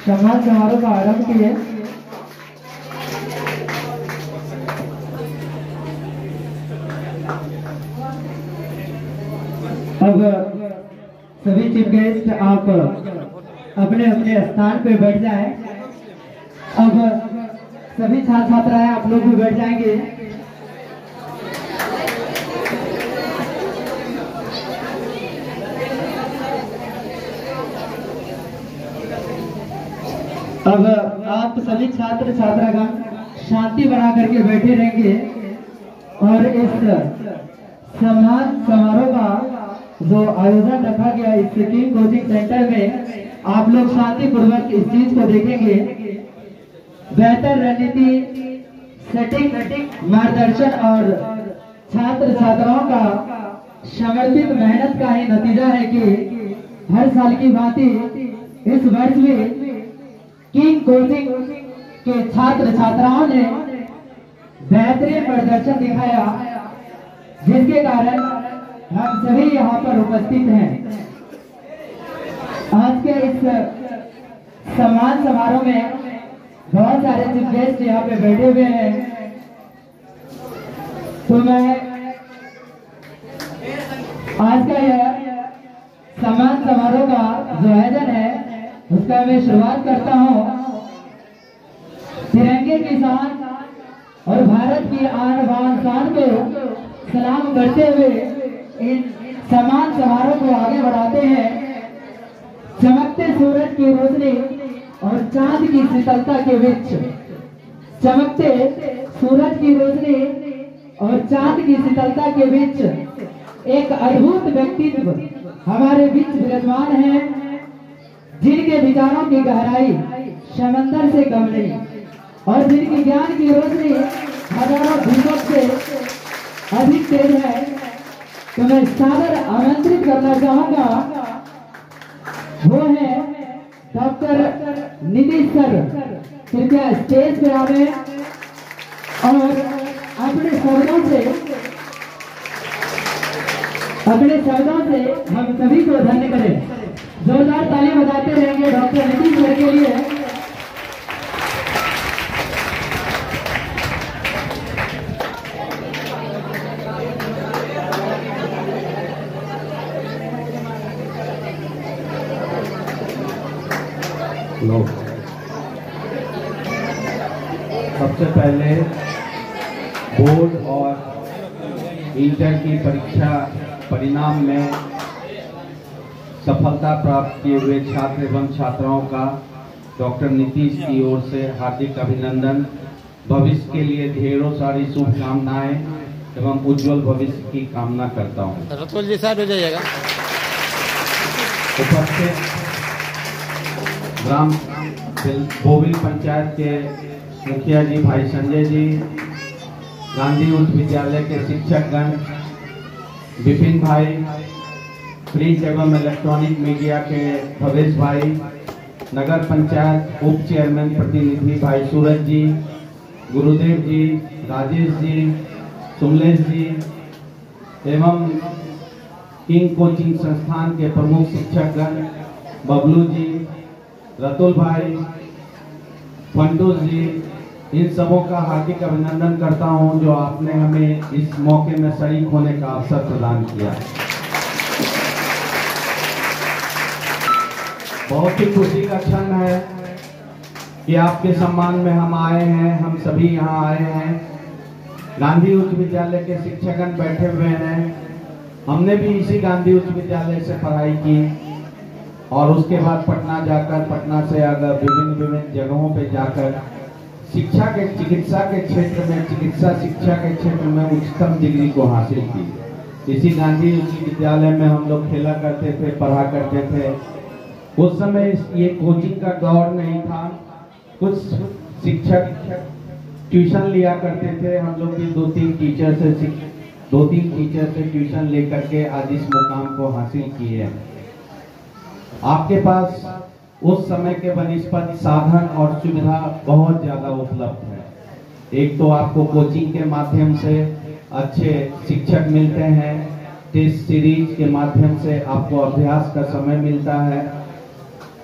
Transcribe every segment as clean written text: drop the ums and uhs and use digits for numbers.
सम्मान समारोह का आरंभ किए। अब सभी चीफ गेस्ट आप अपने अपने स्थान पे बैठ जाएं। अब सभी छात्र छात्राएं आप लोग भी बैठ जाएंगे। अब आप सभी छात्र छात्रागण शांति बना करके बैठे रहेंगे और इस सम्मान समारोह का जो आयोजन रखा गया इस किंग कोचिंग सेंटर में आप लोग शांति पूर्वक इस चीज को देखेंगे। बेहतर रणनीति, सटीक मार्गदर्शन और छात्र छात्राओं का समर्पित मेहनत का ही नतीजा है कि हर साल की भांति इस वर्ष में किंग कोचिंग के छात्र छात्राओं ने बेहतरीन प्रदर्शन दिखाया, जिसके कारण हम सभी यहाँ पर उपस्थित हैं। आज के इस सम्मान समारोह में बहुत सारे चीफ गेस्ट यहाँ पे बैठे हुए हैं, तो मैं आज का यह सम्मान समारोह का जो आयोजन है उसका मैं शुरुआत करता हूँ। तिरंगे की शान और भारत की आन बान शान को सलाम करते हुए इन सम्मान समारोह को आगे बढ़ाते हैं। चमकते सूरज की रोशनी और चांद की शीतलता के बीच, चमकते सूरज की रोशनी और चांद की शीतलता के बीच एक अद्भुत व्यक्तित्व हमारे बीच विराजमान है, जिनके विचारों की गहराई समंदर से कम नहीं और जिनकी ज्ञान की रोशनी हजारों दीपक से अधिक तेज है। तो मैं सादर आमंत्रित करना चाहूंगा, वो है डॉक्टर नीतीश सर। कृपया स्टेज पे आवे और अपने शब्दों से हम सभी को धन्य करें। जोरदार ताली बजाते रहेंगे डॉक्टर नीतीश सर के लिए। सबसे पहले बोर्ड और इंटर की परीक्षा परिणाम में सफलता प्राप्त किए हुए छात्र एवं छात्राओं का डॉक्टर नीतीश की ओर से हार्दिक अभिनंदन। भविष्य के लिए ढेरों सारी शुभकामनाएं एवं उज्जवल भविष्य की कामना करता हूं। रतुल जी साइड हो जाइएगा। उपस्थित ग्राम बोविल पंचायत के मुखिया जी भाई संजय जी, गांधी उच्च विद्यालय के शिक्षकगण, विपिन भाई, प्रिंट एवं इलेक्ट्रॉनिक मीडिया के भवेश भाई, नगर पंचायत उप चेयरमैन प्रतिनिधि भाई सूरज जी, गुरुदेव जी, राजेश जी, सुमलेश जी एवं किंग कोचिंग संस्थान के प्रमुख शिक्षकगण बबलू जी, रतुल भाई, फंडूस जी, इन सबों का हार्दिक अभिनंदन करता हूं जो आपने हमें इस मौके में शरीक होने का अवसर प्रदान किया। बहुत ही खुशी का क्षण है कि आपके सम्मान में हम आए हैं, हम सभी यहाँ आए हैं। गांधी उच्च विद्यालय के शिक्षकगण बैठे हुए हैं। हमने भी इसी गांधी उच्च विद्यालय से पढ़ाई की और उसके बाद पटना जाकर, पटना से अगर विभिन्न जगहों पे जाकर शिक्षा के चिकित्सा के क्षेत्र में, चिकित्सा शिक्षा के क्षेत्र में उच्चतम डिग्री को हासिल की। इसी गांधी उच्च विद्यालय में हम लोग खेला करते थे, पढ़ा करते थे। उस समय ये कोचिंग का दौर नहीं था। कुछ शिक्षक ट्यूशन लिया करते थे। हम लोग भी दो तीन टीचर से ट्यूशन लेकर के आज इस मुकाम को हासिल किए हैं। आपके पास उस समय के बनिस्पत साधन और सुविधा बहुत ज्यादा उपलब्ध है। एक तो आपको कोचिंग के माध्यम से अच्छे शिक्षक मिलते हैं, टेस्ट सीरीज के माध्यम से आपको अभ्यास का समय मिलता है,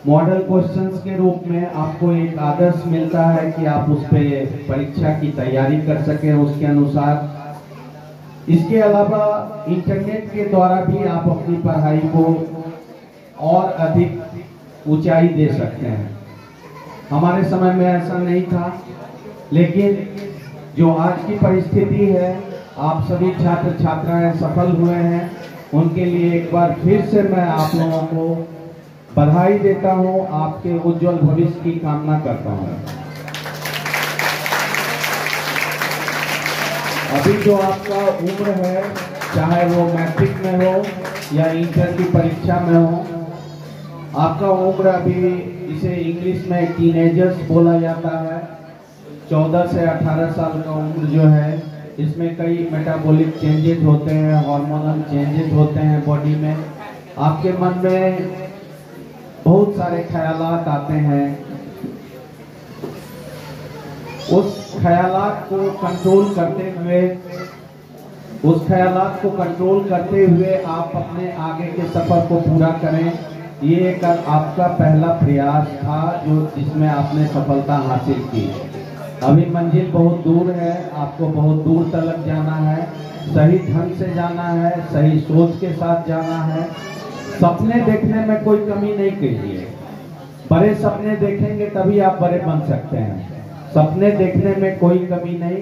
मॉडल क्वेश्चंस के रूप में आपको एक आदर्श मिलता है कि आप उस पे परीक्षा की तैयारी कर सकें उसके अनुसार। इसके अलावा इंटरनेट के द्वारा भी आप अपनी पढ़ाई को और अधिक ऊंचाई दे सकते हैं। हमारे समय में ऐसा नहीं था, लेकिन जो आज की परिस्थिति है, आप सभी छात्र छात्राएं सफल हुए हैं, उनके लिए एक बार फिर से मैं आप लोगों को बधाई देता हूं, आपके उज्जवल भविष्य की कामना करता हूं। अभी जो आपका उम्र है, चाहे वो मैट्रिक में हो या इंटर की परीक्षा में हो, आपका उम्र अभी, इसे इंग्लिश में टीनेजर्स बोला जाता है, 14 से 18 साल का उम्र जो है, इसमें कई मेटाबॉलिक चेंजेस होते हैं, हार्मोनल चेंजेस होते हैं बॉडी में। आपके मन में बहुत सारे ख्यालात आते हैं, उस ख्यालात को कंट्रोल करते हुए आप अपने आगे के सफर को पूरा करें। ये एक आपका पहला प्रयास था जिसमें आपने सफलता हासिल की। अभी मंजिल बहुत दूर है, आपको बहुत दूर तक जाना है, सही ढंग से जाना है, सही सोच के साथ जाना है। सपने देखने में कोई कमी नहीं कीजिए, बड़े सपने देखेंगे तभी आप बड़े बन सकते हैं। सपने देखने में कोई कमी नहीं,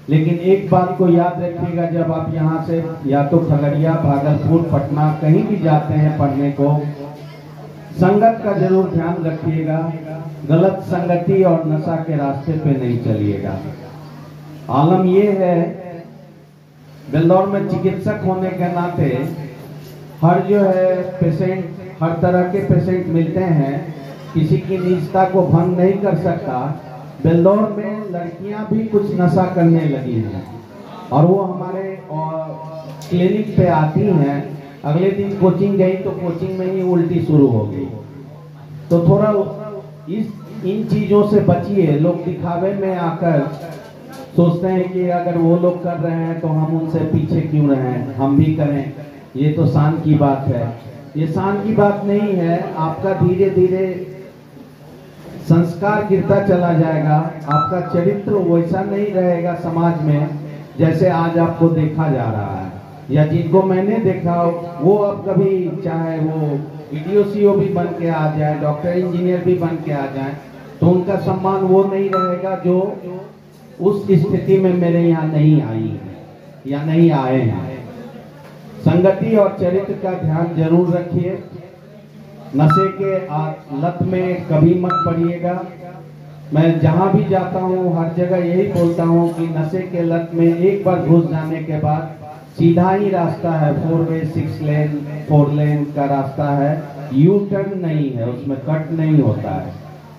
लेकिन एक बात को याद रखिएगा, जब आप यहाँ से या तो खगड़िया, भागलपुर, पटना कहीं भी जाते हैं पढ़ने को, संगत का जरूर ध्यान रखिएगा। गलत संगति और नशा के रास्ते पे नहीं चलिएगा। आलम ये है, बेल्दौर में चिकित्सक होने के नाते हर जो है पेशेंट, हर तरह के पेशेंट मिलते हैं, किसी की निजता को भंग नहीं कर सकता। बेल्दौर में लड़कियां भी कुछ नशा करने लगी हैं और वो हमारे क्लिनिक पे आती हैं। अगले दिन कोचिंग गई तो कोचिंग में ही उल्टी शुरू हो गई। तो थोड़ा इन चीजों से बचिए। लोग दिखावे में आकर सोचते हैं कि अगर वो लोग कर रहे हैं तो हम उनसे पीछे क्यों रहें, हम भी करें। ये तो शान की बात है। ये शान की बात नहीं है। आपका धीरे धीरे संस्कार गिरता चला जाएगा, आपका चरित्र वैसा नहीं रहेगा समाज में जैसे आज आपको देखा जा रहा है, या जिनको मैंने देखा वो अब कभी चाहे वो वीडियो सीओ भी बन के आ जाए, डॉक्टर इंजीनियर भी बन के आ जाए, तो उनका सम्मान वो नहीं रहेगा जो उस स्थिति में मेरे यहाँ नहीं आई है या नहीं आए हैं। संगति और चरित्र का ध्यान जरूर रखिए। नशे के लत में कभी मत पड़िएगा। मैं जहां भी जाता हूं हर जगह यही बोलता हूं कि नशे के लत में एक बार घुस जाने के बाद सीधा ही रास्ता है, 4 वे 6 लेन 4 लेन का रास्ता है, यू टर्न नहीं है, उसमें कट नहीं होता है।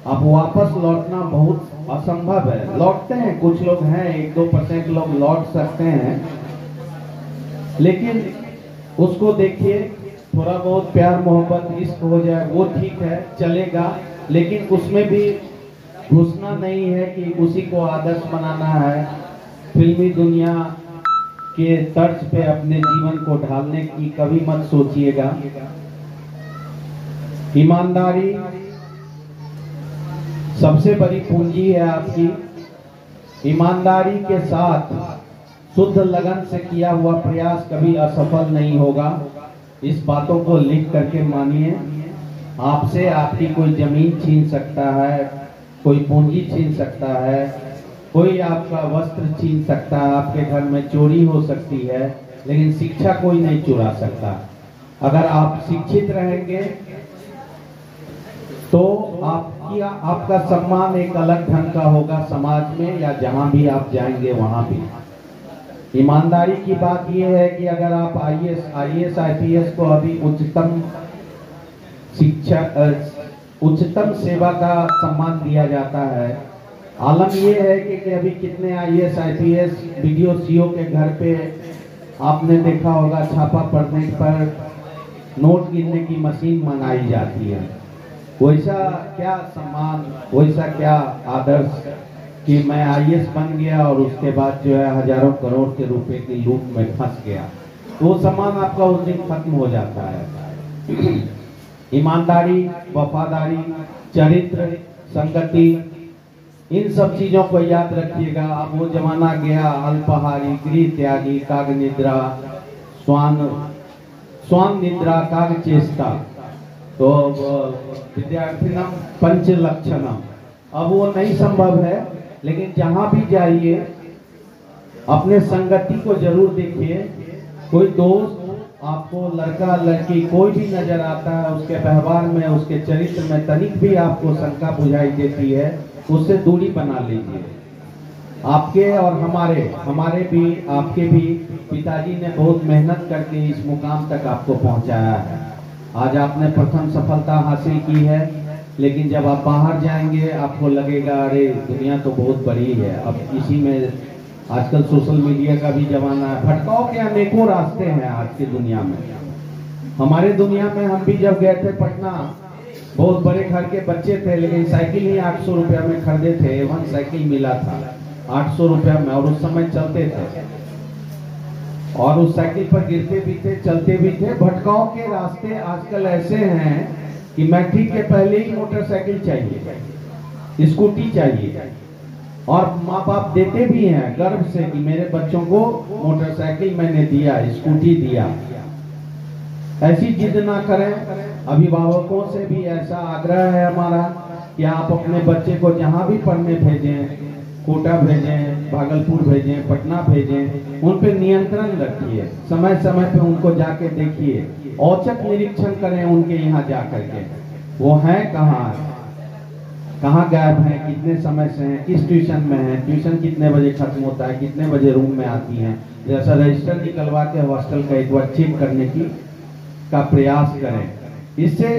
अब वापस लौटना बहुत असंभव है। लौटते हैं कुछ लोग हैं, 1-2% लोग लौट सकते हैं, लेकिन उसको देखिए, थोड़ा बहुत प्यार मोहब्बत इश्क हो जाए वो ठीक है, चलेगा, लेकिन उसमें भी घुसना नहीं है कि उसी को आदर्श बनाना है। फिल्मी दुनिया के तर्ज पे अपने जीवन को ढालने की कभी मत सोचिएगा। ईमानदारी सबसे बड़ी पूंजी है आपकी। ईमानदारी के साथ शुद्ध लगन से किया हुआ प्रयास कभी असफल नहीं होगा। इस बातों को लिख करके मानिए। आपसे आपकी कोई जमीन छीन सकता है, कोई पूंजी छीन सकता है, कोई आपका वस्त्र छीन सकता है, आपके घर में चोरी हो सकती है, लेकिन शिक्षा कोई नहीं चुरा सकता। अगर आप शिक्षित रहेंगे तो आपका सम्मान एक अलग ढंग का होगा समाज में, या जहां भी आप जाएंगे वहां भी। ईमानदारी की बात यह है कि अगर आप आईएएस आईपीएस को अभी उच्चतम सेवा का सम्मान दिया जाता है। आलम यह है कि अभी कितने आईएएस आईपीएस वीडियो सीओ के घर पे आपने देखा होगा, छापा पड़ने पर नोट गिनने की मशीन मंगाई जाती है। वैसा क्या सम्मान, वैसा क्या आदर्श कि मैं आईएएस बन गया और उसके बाद जो है हजारों करोड़ के रुपए की लूट में फंस गया, तो वो सम्मान आपका उस दिन खत्म हो जाता है। ईमानदारी, वफादारी, चरित्र, संगति, इन सब चीजों को याद रखिएगा। अब वो जमाना गया, अल्पाहारी, गृह त्यागी, काग निद्रा, स्वान निद्रा, काग चेष्टा, तो विद्यार्थिनम पंच लक्षणम, अब वो नहीं संभव है। लेकिन जहां भी जाइए अपने संगति को जरूर देखिए। कोई दोस्त आपको, लड़का लड़की कोई भी नजर आता है, उसके व्यवहार में, उसके चरित्र में तनिक भी आपको शंका बुझाई देती है, उससे दूरी बना लीजिए। आपके और हमारे भी, आपके भी पिताजी ने बहुत मेहनत करके इस मुकाम तक आपको पहुंचाया है। आज आपने प्रथम सफलता हासिल की है, लेकिन जब आप बाहर जाएंगे आपको लगेगा अरे दुनिया तो बहुत बड़ी है। अब इसी में आजकल सोशल मीडिया का भी जमाना है, भटकाव के अनेकों रास्ते हैं आज की दुनिया में। हमारे दुनिया में हम भी जब गए थे पटना, बहुत बड़े घर के बच्चे थे, लेकिन साइकिल ही 800 रुपया में खरीदे थे। एवन साइकिल मिला था 800 रुपया में, और उस समय चलते थे, और उस साइकिल पर गिरते भी थे, चलते भी थे। भटकाव के रास्ते आजकल ऐसे हैं कि मैट्रिक के पहले ही मोटरसाइकिल चाहिए, स्कूटी चाहिए, और माँ बाप देते भी हैं गर्व से कि मेरे बच्चों को मोटरसाइकिल मैंने दिया, स्कूटी दिया। ऐसी जिद ना करें। अभिभावकों से भी ऐसा आग्रह है हमारा कि आप अपने बच्चे को जहाँ भी पढ़ने भेजें, कोटा भेजें, भागलपुर भेजें, पटना भेजें, उन पे नियंत्रण रखिए। समय समय पे उनको जाके देखिए, औचक निरीक्षण करें उनके यहाँ जा करके, वो हैं कहाँ गायब हैं, कितने समय से हैं, किस ट्यूशन में हैं, ट्यूशन कितने बजे खत्म होता है, कितने बजे रूम में आती हैं। जैसा रजिस्टर निकलवा के हॉस्टल का एक बार चेक करने का प्रयास करें। इससे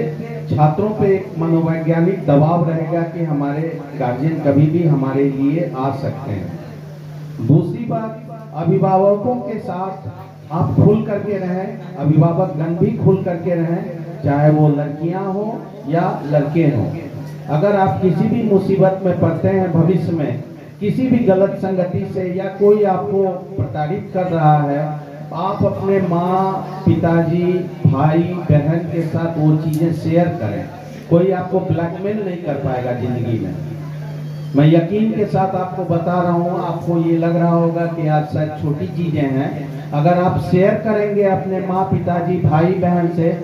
छात्रों पे एक मनोवैज्ञानिक दबाव रहेगा कि हमारे गार्जियन कभी भी हमारे लिए आ सकते हैं। दूसरी बात, अभिभावकों के साथ आप खुल करके रहें, अभिभावकगण भी खुल करके रहें, चाहे वो लड़कियां हो या लड़के हों। अगर आप किसी भी मुसीबत में पड़ते हैं भविष्य में, किसी भी गलत संगति से, या कोई आपको प्रताड़ित कर रहा है, आप अपने माँ, पिताजी, भाई, बहन के साथ वो चीजें शेयर करें। कोई आपको ब्लैकमेल नहीं कर पाएगा जिंदगी में। मैं यकीन के साथ आपको बता रहा हूँ, आपको ये लग रहा होगा कि आज शायद छोटी चीजें हैं, अगर आप शेयर करेंगे अपने माँ, पिताजी, भाई, बहन से,